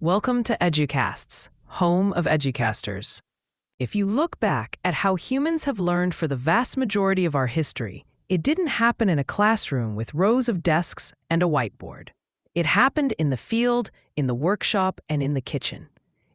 Welcome to EduCasts, home of EduCasters. If you look back at how humans have learned for the vast majority of our history, it didn't happen in a classroom with rows of desks and a whiteboard. It happened in the field, in the workshop, and in the kitchen.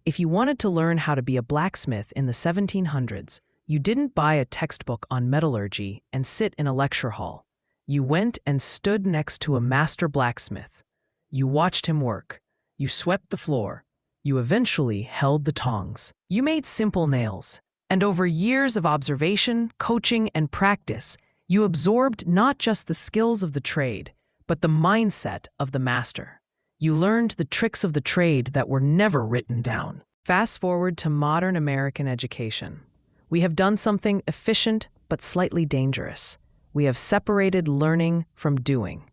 If you wanted to learn how to be a blacksmith in the 1700s, you didn't buy a textbook on metallurgy and sit in a lecture hall. You went and stood next to a master blacksmith. You watched him work. You swept the floor. You eventually held the tongs. You made simple nails. And over years of observation, coaching, and practice, you absorbed not just the skills of the trade, but the mindset of the master. You learned the tricks of the trade that were never written down. Fast forward to modern American education. We have done something efficient but slightly dangerous. We have separated learning from doing.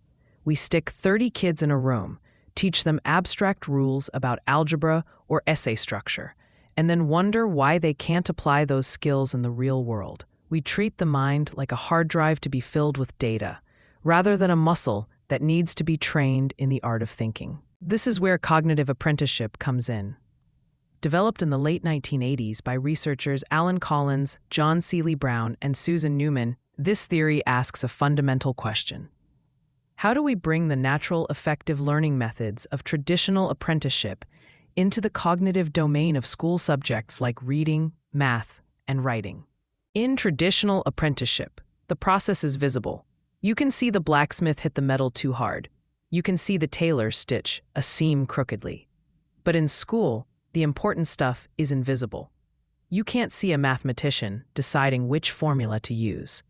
We stick 30 kids in a room, teach them abstract rules about algebra or essay structure, and then wonder why they can't apply those skills in the real world. We treat the mind like a hard drive to be filled with data, rather than a muscle that needs to be trained in the art of thinking. This is where cognitive apprenticeship comes in. Developed in the late 1980s by researchers Alan Collins, John Seely Brown, and Susan Newman, this theory asks a fundamental question. How do we bring the natural, effective learning methods of traditional apprenticeship into the cognitive domain of school subjects like reading, math, and writing? In traditional apprenticeship, the process is visible. You can see the blacksmith hit the metal too hard. You can see the tailor stitch a seam crookedly. But in school, the important stuff is invisible. You can't see a mathematician deciding which formula to use.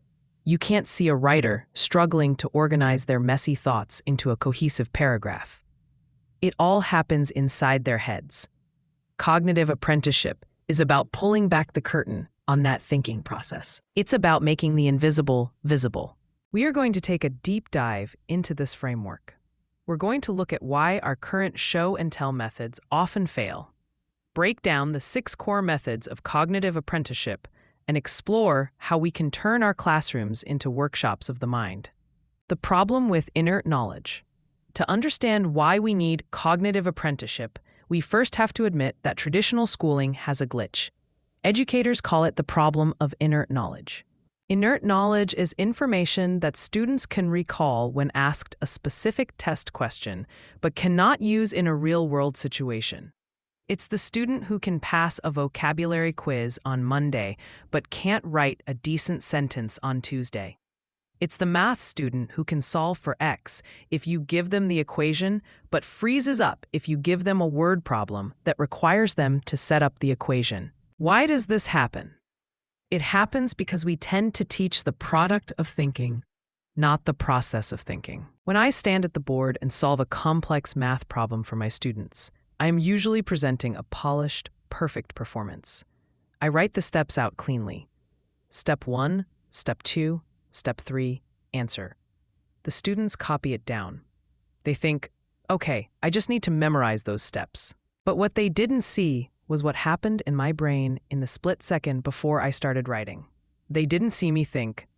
You can't see a writer struggling to organize their messy thoughts into a cohesive paragraph. It all happens inside their heads. Cognitive apprenticeship is about pulling back the curtain on that thinking process. It's about making the invisible visible. We are going to take a deep dive into this framework. We're going to look at why our current show and tell methods often fail, break down the 6 core methods of cognitive apprenticeship, and explore how we can turn our classrooms into workshops of the mind. The problem with inert knowledge. To understand why we need cognitive apprenticeship, we first have to admit that traditional schooling has a glitch. Educators call it the problem of inert knowledge. Inert knowledge is information that students can recall when asked a specific test question, but cannot use in a real-world situation. It's the student who can pass a vocabulary quiz on Monday, but can't write a decent sentence on Tuesday. It's the math student who can solve for X if you give them the equation, but freezes up if you give them a word problem that requires them to set up the equation. Why does this happen? It happens because we tend to teach the product of thinking, not the process of thinking. When I stand at the board and solve a complex math problem for my students, I am usually presenting a polished, perfect performance. I write the steps out cleanly. Step 1, Step 2, Step 3, answer. The students copy it down. They think, okay, I just need to memorize those steps. But what they didn't see was what happened in my brain in the split second before I started writing. They didn't see me think,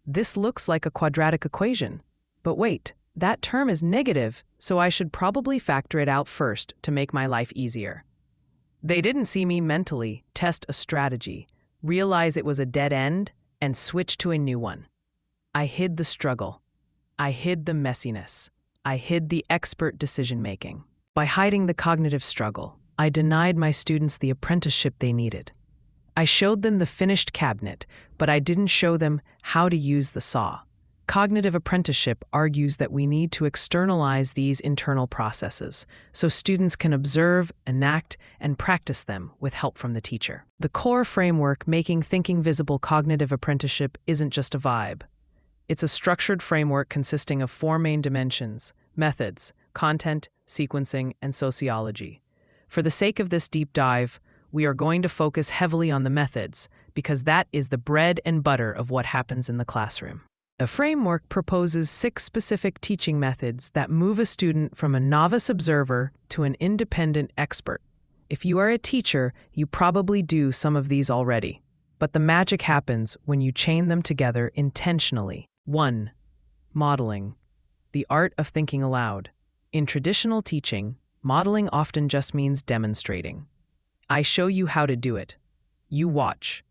this looks like a quadratic equation. But wait, that term is negative, so I should probably factor it out first to make my life easier. They didn't see me mentally test a strategy, realize it was a dead end, and switch to a new one. I hid the struggle. I hid the messiness. I hid the expert decision-making. By hiding the cognitive struggle, I denied my students the apprenticeship they needed. I showed them the finished cabinet, but I didn't show them how to use the saw. Cognitive apprenticeship argues that we need to externalize these internal processes so students can observe, enact, and practice them with help from the teacher. The core framework making thinking visible cognitive apprenticeship isn't just a vibe. It's a structured framework consisting of 4 main dimensions: methods, content, sequencing, and sociology. For the sake of this deep dive, we are going to focus heavily on the methods because that is the bread and butter of what happens in the classroom. The framework proposes 6 specific teaching methods that move a student from a novice observer to an independent expert. If you are a teacher, you probably do some of these already. But the magic happens when you chain them together intentionally. 1. Modeling. The art of thinking aloud. In traditional teaching, Modeling often just means demonstrating. I show you how to do it. You watch.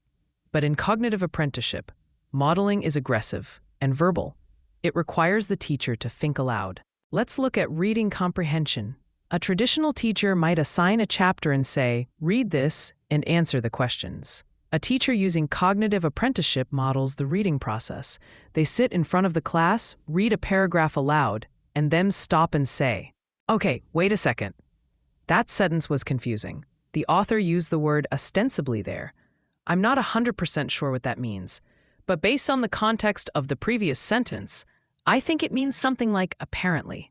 But in cognitive apprenticeship, modeling is aggressive and verbal. It requires the teacher to think aloud. Let's look at reading comprehension. A traditional teacher might assign a chapter and say, "Read this and answer the questions." A teacher using cognitive apprenticeship models the reading process. They sit in front of the class, read a paragraph aloud, and then stop and say, "Okay, wait a second. That sentence was confusing. The author used the word ostensibly there. I'm not 100% sure what that means, but based on the context of the previous sentence, I think it means something like apparently.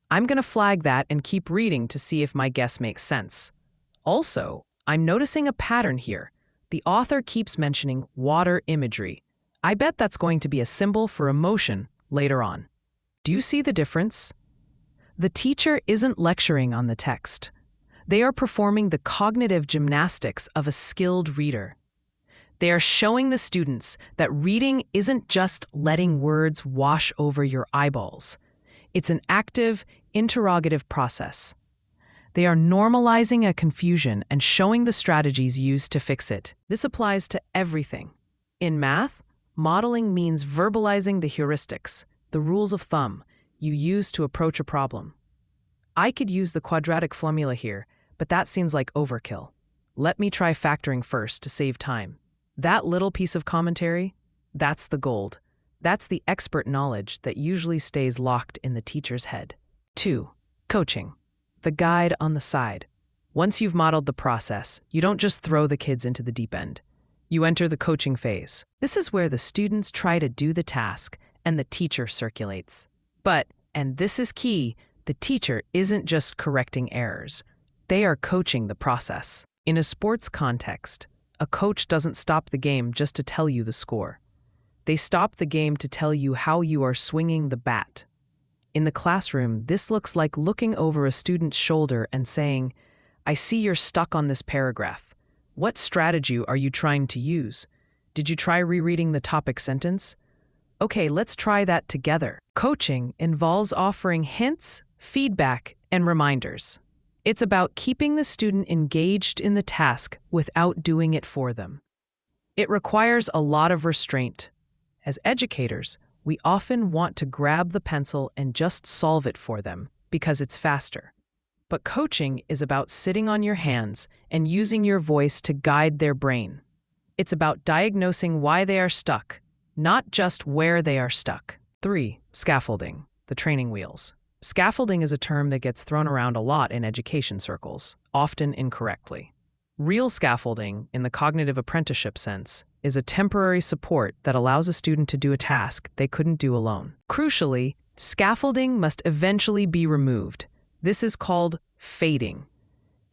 I'm going to flag that and keep reading to see if my guess makes sense. Also, I'm noticing a pattern here. The author keeps mentioning water imagery. I bet that's going to be a symbol for emotion later on. Do you see the difference? The teacher isn't lecturing on the text. They are performing the cognitive gymnastics of a skilled reader. They are showing the students that reading isn't just letting words wash over your eyeballs. It's an active, interrogative process. They are normalizing a confusion and showing the strategies used to fix it. This applies to everything. In math, modeling means verbalizing the heuristics, the rules of thumb you use to approach a problem. I could use the quadratic formula here, but that seems like overkill. Let me try factoring first to save time. That little piece of commentary, that's the gold. That's the expert knowledge that usually stays locked in the teacher's head. 2. Coaching. The guide on the side. Once you've modeled the process, you don't just throw the kids into the deep end. You enter the coaching phase. This is where the students try to do the task and the teacher circulates. But, and this is key, the teacher isn't just correcting errors. They are coaching the process. In a sports context, a coach doesn't stop the game just to tell you the score. They stop the game to tell you how you are swinging the bat. In the classroom, this looks like looking over a student's shoulder and saying, "I see you're stuck on this paragraph. What strategy are you trying to use? Did you try rereading the topic sentence? Okay, let's try that together." Coaching involves offering hints, feedback, and reminders. It's about keeping the student engaged in the task without doing it for them. It requires a lot of restraint. As educators, we often want to grab the pencil and just solve it for them because it's faster. But coaching is about sitting on your hands and using your voice to guide their brain. It's about diagnosing why they are stuck, not just where they are stuck. 3. Scaffolding, the training wheels. Scaffolding is a term that gets thrown around a lot in education circles, often incorrectly. Real scaffolding, in the cognitive apprenticeship sense, is a temporary support that allows a student to do a task they couldn't do alone. Crucially, scaffolding must eventually be removed. This is called fading.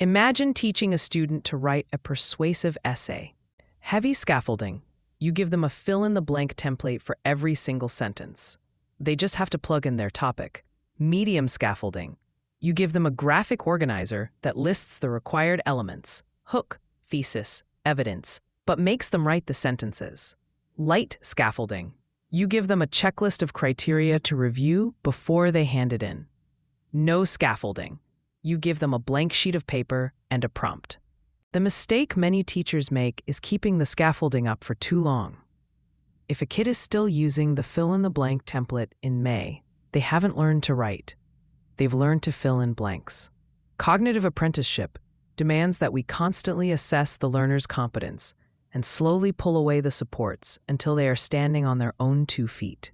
Imagine teaching a student to write a persuasive essay. Heavy scaffolding. You give them a fill-in-the-blank template for every single sentence. They just have to plug in their topic. Medium scaffolding. You give them a graphic organizer that lists the required elements, hook, thesis, evidence, but makes them write the sentences. Light scaffolding. You give them a checklist of criteria to review before they hand it in. No scaffolding. You give them a blank sheet of paper and a prompt. The mistake many teachers make is keeping the scaffolding up for too long. If a kid is still using the fill-in-the-blank template in May, they haven't learned to write. They've learned to fill in blanks. Cognitive apprenticeship demands that we constantly assess the learner's competence and slowly pull away the supports until they are standing on their own 2 feet.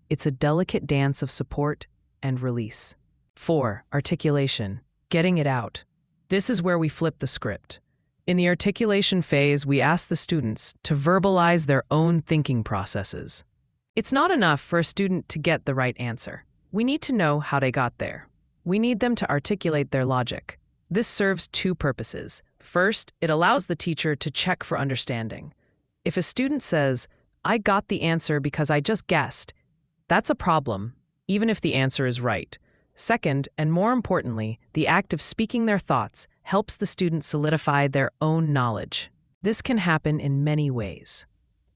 It's a delicate dance of support and release. 4. Articulation, getting it out. This is where we flip the script. In the articulation phase, we ask the students to verbalize their own thinking processes. It's not enough for a student to get the right answer. We need to know how they got there. We need them to articulate their logic. This serves 2 purposes. First, it allows the teacher to check for understanding. If a student says, "I got the answer because I just guessed," that's a problem, even if the answer is right. Second, and more importantly, the act of speaking their thoughts helps the student solidify their own knowledge. This can happen in many ways.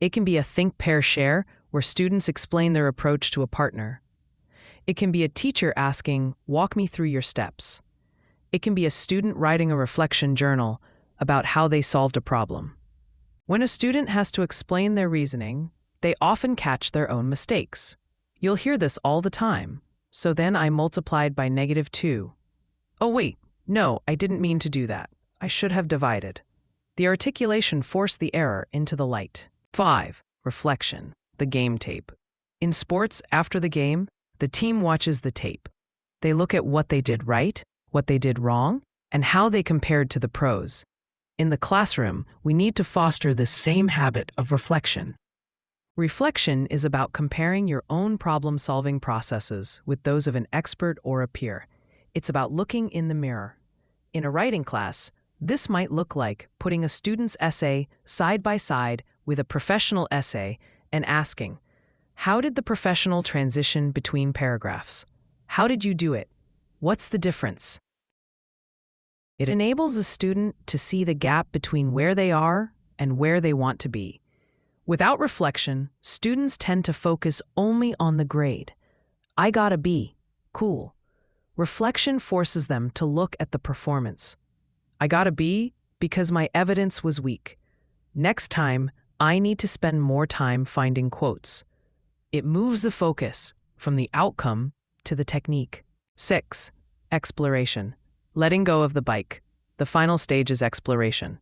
It can be a think, pair, share, where students explain their approach to a partner. It can be a teacher asking, "Walk me through your steps." It can be a student writing a reflection journal about how they solved a problem. When a student has to explain their reasoning, they often catch their own mistakes. You'll hear this all the time. So then I multiplied by -2. Oh wait, no, I didn't mean to do that. I should have divided. The articulation forced the error into the light. 5. Reflection, the game tape. In sports, after the game, the team watches the tape. They look at what they did right, what they did wrong, and how they compared to the pros. In the classroom, we need to foster this same habit of reflection. Reflection is about comparing your own problem-solving processes with those of an expert or a peer. It's about looking in the mirror. In a writing class, this might look like putting a student's essay side by side with a professional essay and asking, how did the professional transition between paragraphs? How did you do it? What's the difference? It enables the student to see the gap between where they are and where they want to be. Without reflection, students tend to focus only on the grade. I got a B. Cool. Reflection forces them to look at the performance. I got a B because my evidence was weak. Next time, I need to spend more time finding quotes. It moves the focus from the outcome to the technique. 6. Exploration. Letting go of the bike. The final stage is exploration.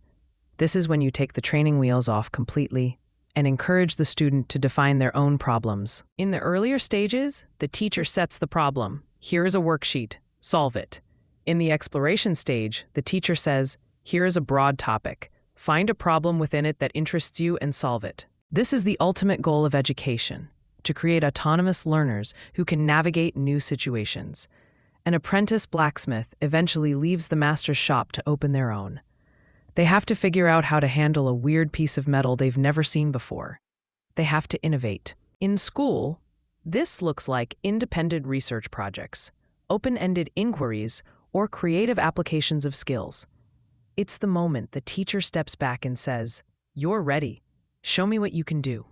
This is when you take the training wheels off completely and encourage the student to define their own problems. In the earlier stages, the teacher sets the problem. Here is a worksheet. Solve it. In the exploration stage, the teacher says, here is a broad topic. Find a problem within it that interests you and solve it. This is the ultimate goal of education, to create autonomous learners who can navigate new situations. An apprentice blacksmith eventually leaves the master's shop to open their own. They have to figure out how to handle a weird piece of metal they've never seen before. They have to innovate. In school, this looks like independent research projects, open-ended inquiries, or creative applications of skills. It's the moment the teacher steps back and says, "You're ready. Show me what you can do."